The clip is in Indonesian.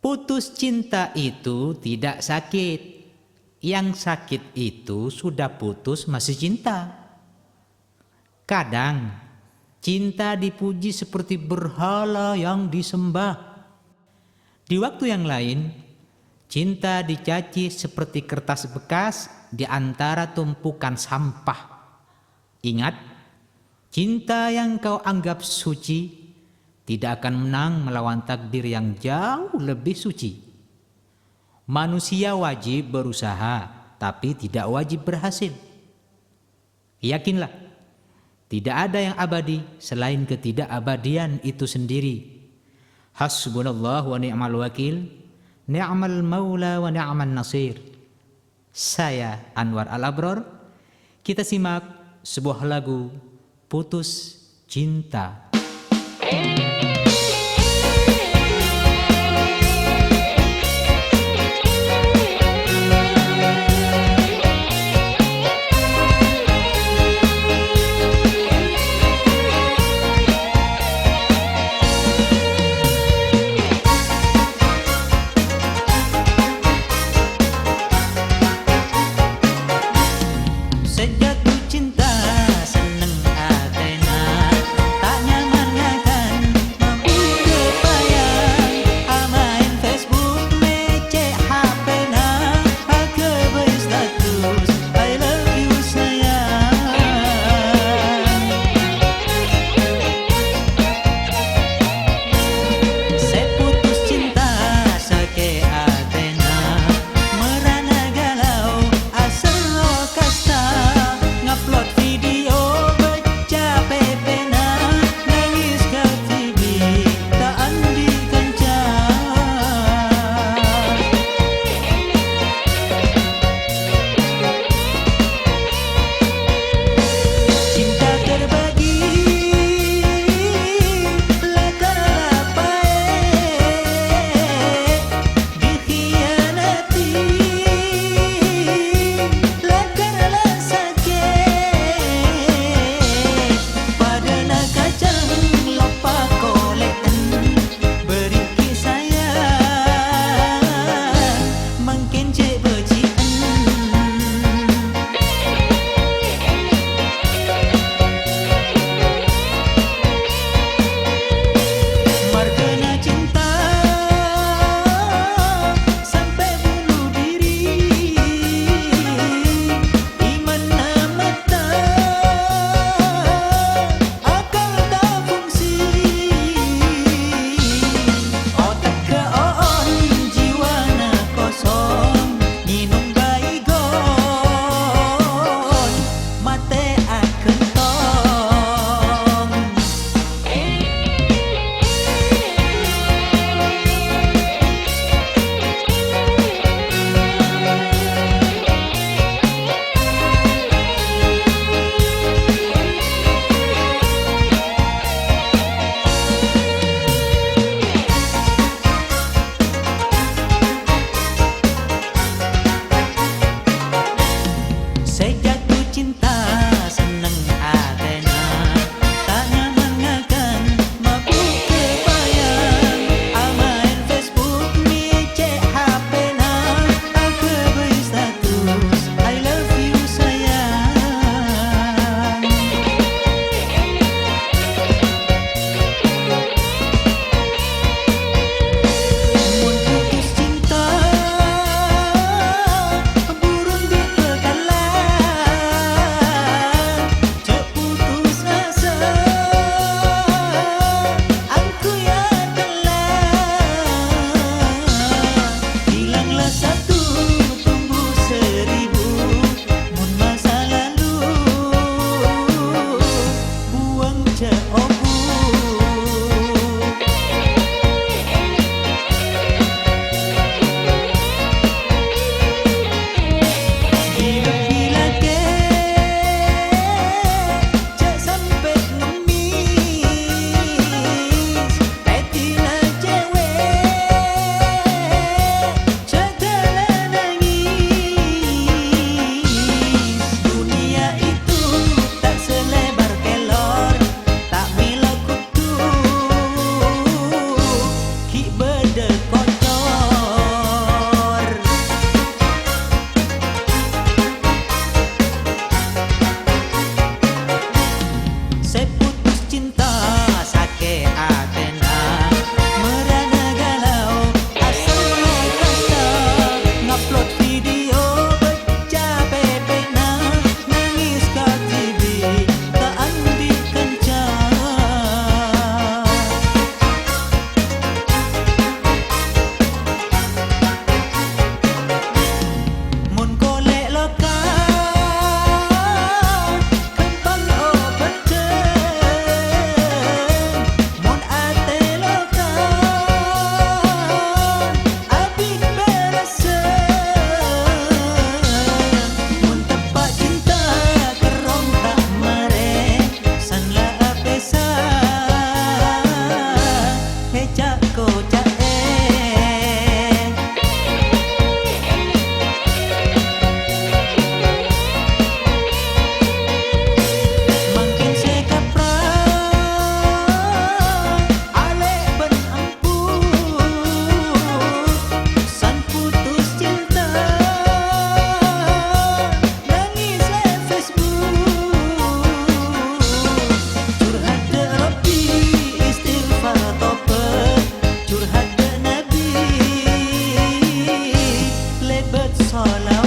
Putus cinta itu tidak sakit. Yang sakit itu sudah putus masih cinta. Kadang cinta dipuji seperti berhala yang disembah. Di waktu yang lain, cinta dicaci seperti kertas bekas di antara tumpukan sampah. Ingat, cinta yang kau anggap suci tidak akan menang melawan takdir yang jauh lebih suci. Manusia wajib berusaha, tapi tidak wajib berhasil. Yakinlah, tidak ada yang abadi selain ketidakabadian itu sendiri. Hasbunallah wa ni'mal wakil, ni'mal maula wa ni'man nasir. Saya Anwar Al-Abror. Kita simak sebuah lagu Putus Cinta. Sejatuh cinta seneng atena, tak nyaman akan صلوات